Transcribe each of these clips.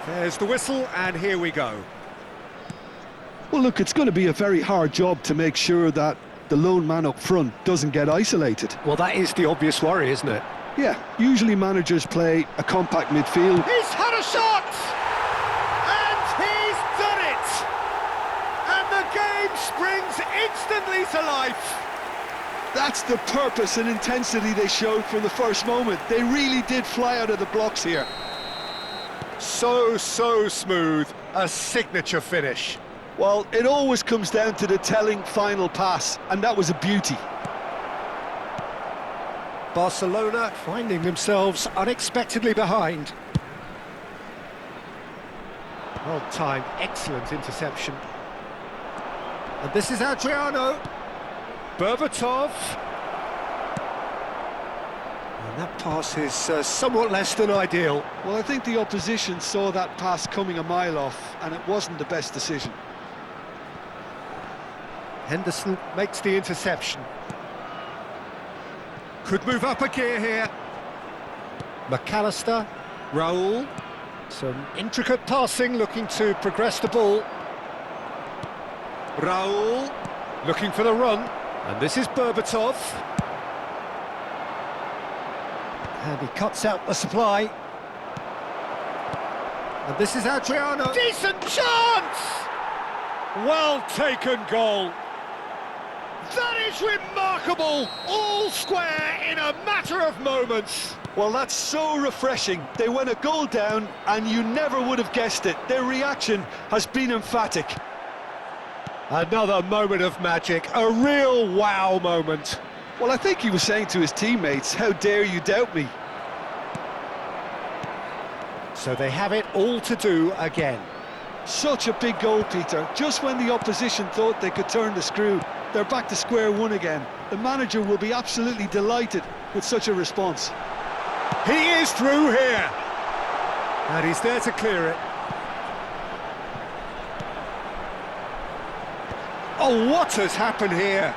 There's the whistle, and here we go. Well, look, it's going to be a very hard job to make sure that the lone man up front doesn't get isolated. Well, that is the obvious worry, isn't it? Yeah, usually managers play a compact midfield. He's had a shot! And he's done it! And the game springs instantly to life. That's the purpose and intensity they showed from the first moment. They really did fly out of the blocks here. So smooth, a signature finish. Well, it always comes down to the telling final pass, and that was a beauty. Barcelona finding themselves unexpectedly behind. Well timed, excellent interception. And this is Adriano. Berbatov. And that pass is somewhat less than ideal. Well, I think the opposition saw that pass coming a mile off, and it wasn't the best decision. Henderson makes the interception. Could move up a gear here. McAllister, Raul. Some intricate passing, looking to progress the ball. Raul, looking for the run. And this is Berbatov. And he cuts out the supply. And this is Adriano. Decent chance! Well taken goal. That is remarkable! All square in a matter of moments. Well, that's so refreshing. They went a goal down, and you never would have guessed it. Their reaction has been emphatic. Another moment of magic, a real wow moment. Well, I think he was saying to his teammates, how dare you doubt me? So they have it all to do again. Such a big goal, Peter. Just when the opposition thought they could turn the screw, they're back to square one again. The manager will be absolutely delighted with such a response. He is through here. And he's there to clear it. Oh, what has happened here?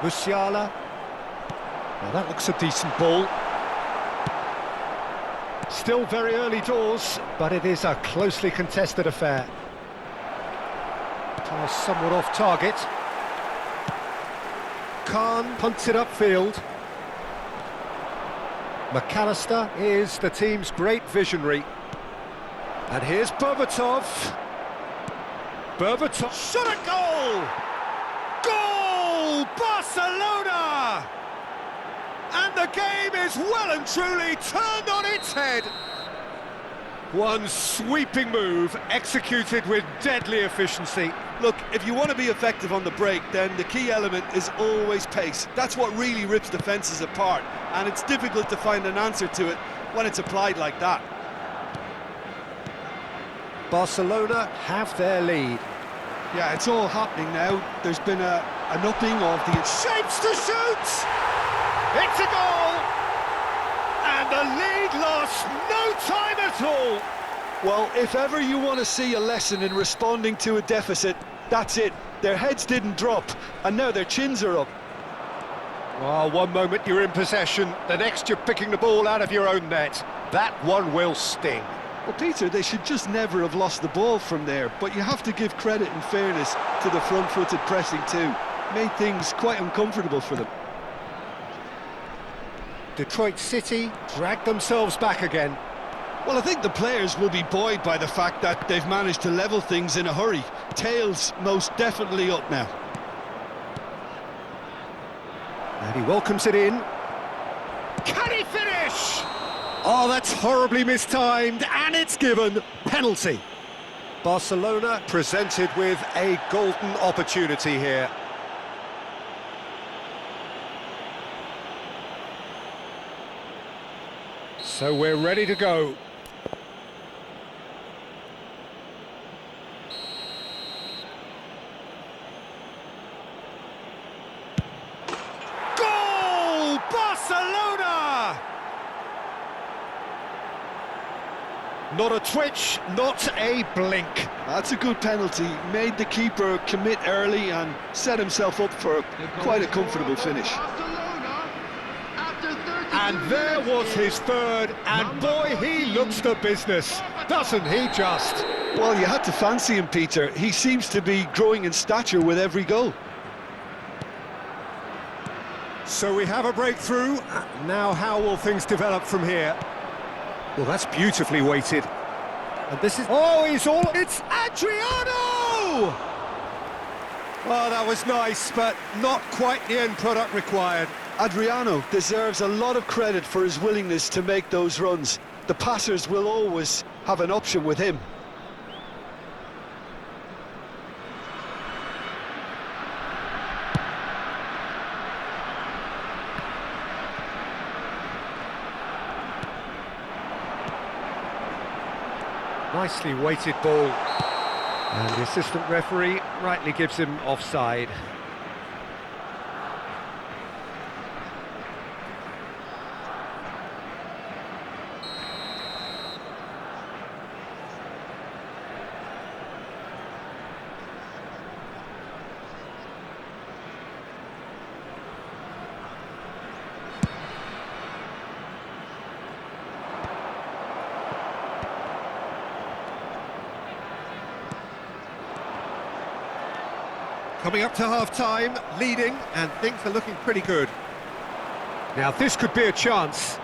Musiala. Well, that looks a decent ball. Still very early doors, but it is a closely contested affair. Pass somewhat off target. Khan punts it upfield. McAllister is the team's great visionary. And here's Berbatov. Berbatov shot a goal! Goal! Barcelona! And the game is well and truly turned on its head. One sweeping move, executed with deadly efficiency. Look, if you want to be effective on the break, then the key element is always pace. That's what really rips defences apart, and it's difficult to find an answer to it when it's applied like that. Barcelona have their lead. Yeah, it's all happening now. There's been an upping of the... Shapes to shoot! It's a goal! And the lead lost no time at all! Well, if ever you want to see a lesson in responding to a deficit, that's it. Their heads didn't drop, and now their chins are up. Well, one moment you're in possession, the next you're picking the ball out of your own net. That one will sting. Well, Peter, they should just never have lost the ball from there, but you have to give credit and fairness to the front-footed pressing too. Made things quite uncomfortable for them. Detroit City dragged themselves back again. Well, I think the players will be buoyed by the fact that they've managed to level things in a hurry. Tails most definitely up now. And he welcomes it in. Can he finish? Oh, that's horribly mistimed, and it's given. Penalty. Barcelona presented with a golden opportunity here. So we're ready to go. Goal! Barcelona! Not a twitch, not a blink. That's a good penalty. Made the keeper commit early and set himself up for quite a comfortable finish. And there was his third, and boy, he looks the business, doesn't he just? Well, you had to fancy him, Peter. He seems to be growing in stature with every goal. So we have a breakthrough. Now how will things develop from here? Well, that's beautifully weighted. And this is... Oh, it's Adriano! Oh, that was nice, but not quite the end product required. Adriano deserves a lot of credit for his willingness to make those runs. The passers will always have an option with him. Nicely weighted ball. And the assistant referee rightly gives him offside. Coming up to half-time, leading, and things are looking pretty good. Now, this could be a chance.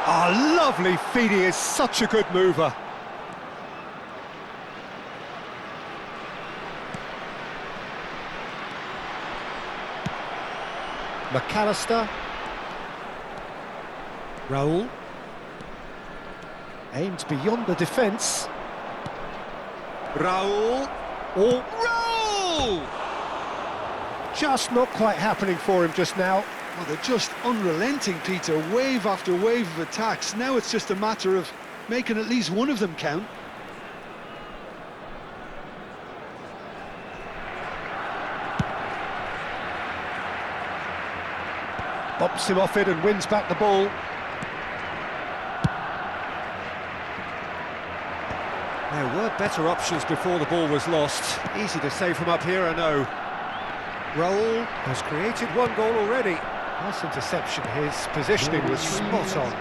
Oh, lovely feed, he is such a good mover. McAllister. Raul. Aimed beyond the defence. Raul. Oh, roll! Just not quite happening for him just now. Well, they're just unrelenting, Peter. Wave after wave of attacks. Now it's just a matter of making at least one of them count. Bops him off it and wins back the ball. There were better options before the ball was lost. Easy to save from up here, I know. Raul has created one goal already. Nice interception, his positioning was spot on.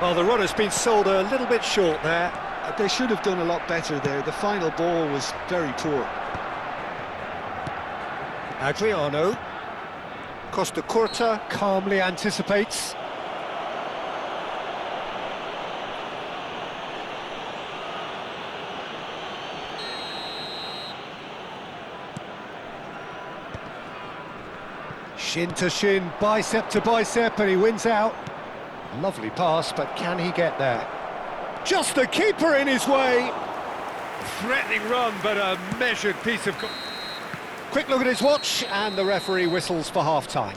Well, the run has been sold a little bit short there. They should have done a lot better there. The final ball was very poor. Adriano. Costa Curta calmly anticipates. Shin to shin, bicep to bicep, and he wins out. Lovely pass, but can he get there? Just the keeper in his way. Threatening run, but a measured piece of... Quick look at his watch, and the referee whistles for half-time.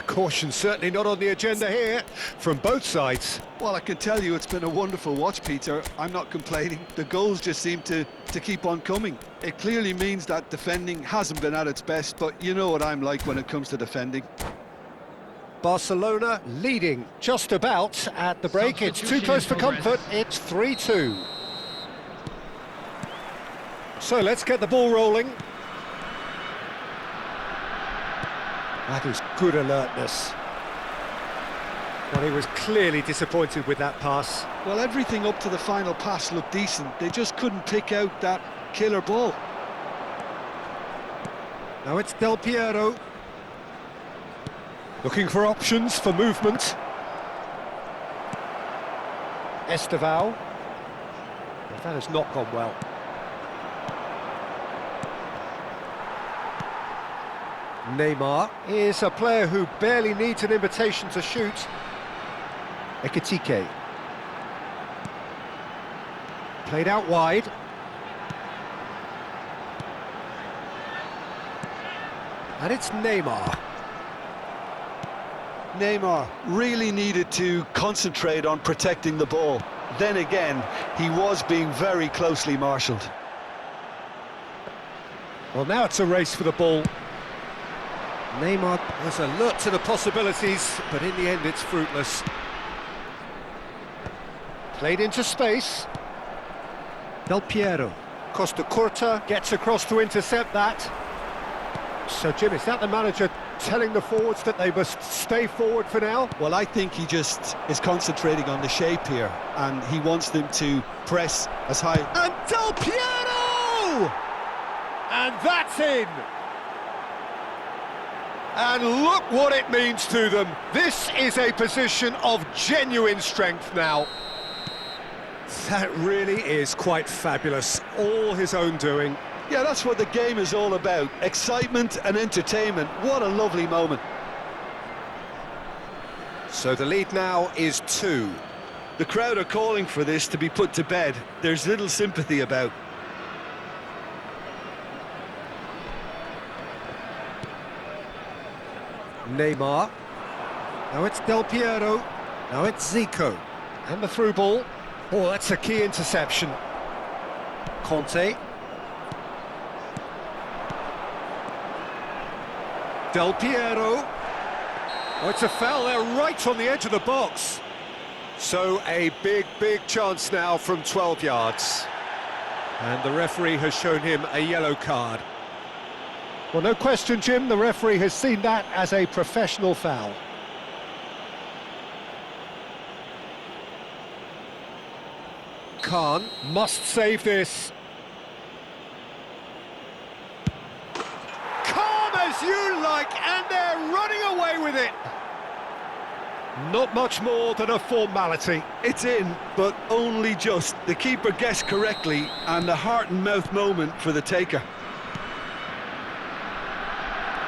Caution certainly not on the agenda here, from both sides. Well, I can tell you it's been a wonderful watch, Peter. I'm not complaining. The goals just seem to keep on coming. It clearly means that defending hasn't been at its best, but you know what I'm like when it comes to defending. Barcelona leading just about at the break. It's too close for comfort. It's 3-2. So let's get the ball rolling. That is good alertness. Well, he was clearly disappointed with that pass. Well, everything up to the final pass looked decent. They just couldn't pick out that killer ball. Now it's Del Piero. Looking for options for movement. Estevao. Well, that has not gone well. Neymar is a player who barely needs an invitation to shoot. Ekitike. Played out wide. And it's Neymar. Neymar really needed to concentrate on protecting the ball. Then again, he was being very closely marshalled. Well, now it's a race for the ball. Neymar was alert to the possibilities, but in the end it's fruitless. Played into space. Del Piero. Costa Curta gets across to intercept that. So, Jim, is that the manager telling the forwards that they must stay forward for now? Well, I think he just is concentrating on the shape here, and he wants them to press as high. And Del Piero! And that's in! And look what it means to them. This is a position of genuine strength now. That really is quite fabulous. All his own doing. Yeah, that's what the game is all about. Excitement and entertainment. What a lovely moment. So the lead now is 2. The crowd are calling for this to be put to bed. There's little sympathy about. Neymar. Now it's Del Piero. Now it's Zico. And the through ball. Oh, that's a key interception. Conte. Del Piero. Oh, it's a foul there right on the edge of the box. So a big chance now from 12 yards. And the referee has shown him a yellow card. Well, no question, Jim, the referee has seen that as a professional foul. Khan must save this. Calm as you like, and they're running away with it. Not much more than a formality. It's in, but only just. The keeper guessed correctly, and a heart and mouth moment for the taker.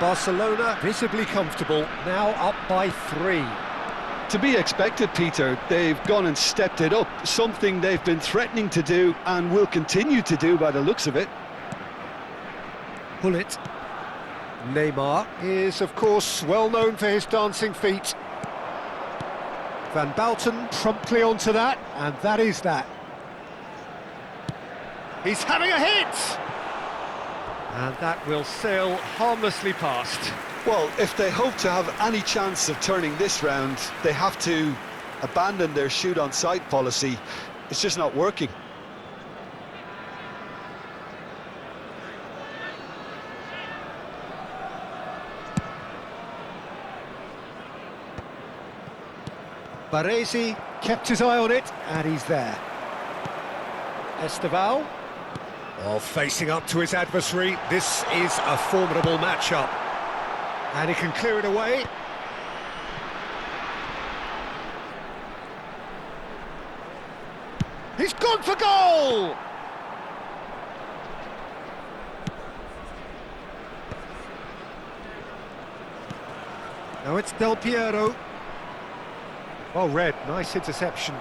Barcelona visibly comfortable, now up by 3. To be expected, Peter. They've gone and stepped it up, something they've been threatening to do and will continue to do by the looks of it. Bullet. Neymar is, of course, well known for his dancing feet. Van Bouten promptly onto that, and that is that. He's having a hit! And that will sail harmlessly past. Well, if they hope to have any chance of turning this round, they have to abandon their shoot-on-sight policy. It's just not working. Baresi kept his eye on it, and he's there. Esteval. Oh, facing up to his adversary. This is a formidable matchup. And he can clear it away. He's gone for goal! Now it's Del Piero. Well read, nice interception.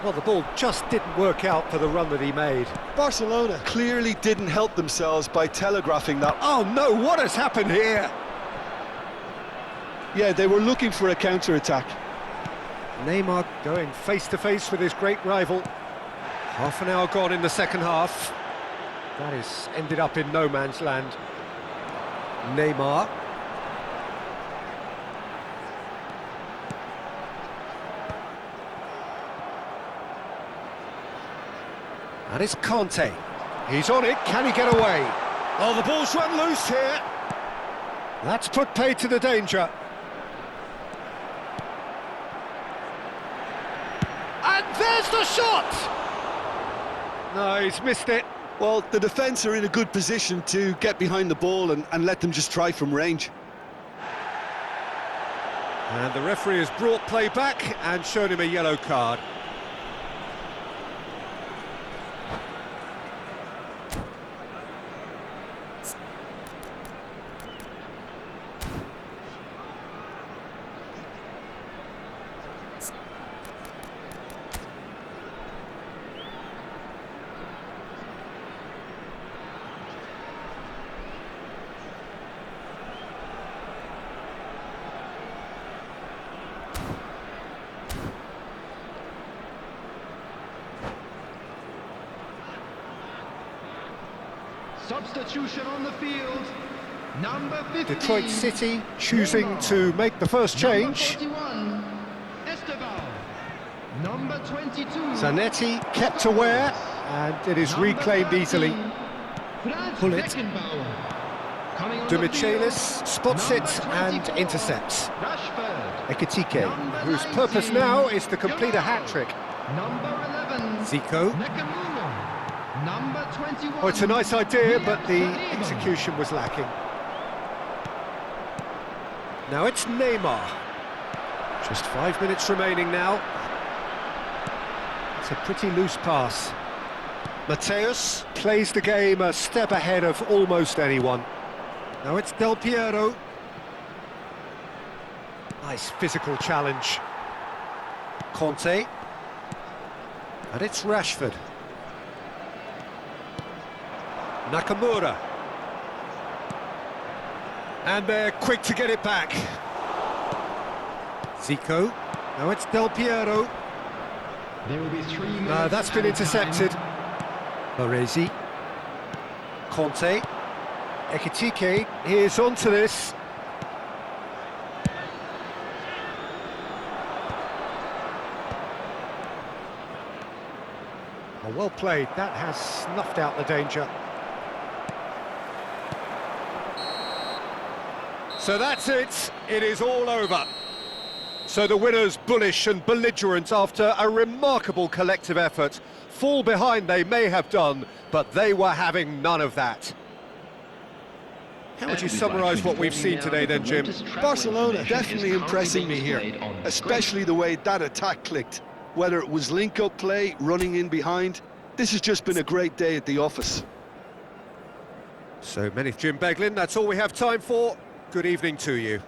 Well, the ball just didn't work out for the run that he made. Barcelona clearly didn't help themselves by telegraphing that. Oh no, what has happened here? Yeah, they were looking for a counter-attack. Neymar going face-to-face with his great rival. Half an hour gone in the second half. That is ended up in no man's land. Neymar. And it's Conte. He's on it, can he get away? Oh, the ball's run loose here. That's put paid to the danger. And there's the shot! No, he's missed it. Well, the defence are in a good position to get behind the ball and let them just try from range. And the referee has brought play back and shown him a yellow card. Substitution on the field, number 15. Detroit City choosing to make the first change. Number 41, Esteval. Number 22. Zanetti kept aware, and it is reclaimed easily. Franz Bullet. Beckenbauer. Coming on the Demichelis field, spots number it and 24, intercepts. Rashford. Ekitike, Number whose purpose 19, now is to complete a Joao. hat-trick. Number 11, Zico. Nakamura. Number 21. Oh, it's a nice idea, but the Saliba. execution was lacking. Now it's Neymar. Just 5 minutes remaining now. It's a pretty loose pass. Mateus plays the game a step ahead of almost anyone. Now it's Del Piero. Nice physical challenge. Conte. And it's Rashford. Nakamura. And they're quick to get it back. Zico. Now it's Del Piero. There will be 3 minutes. That's been added intercepted. time. Baresi. Conte. Ekitike. Here's onto this. Oh, well played. That has snuffed out the danger. So that's it. It is all over. So the winners, bullish and belligerent after a remarkable collective effort. Fall behind they may have done, but they were having none of that. How would you summarise what we've seen today then, Jim? Barcelona definitely impressing me here, especially the way that attack clicked. Whether it was link-up play, running in behind, this has just been a great day at the office. So many, Jim Beglin, that's all we have time for. Good evening to you.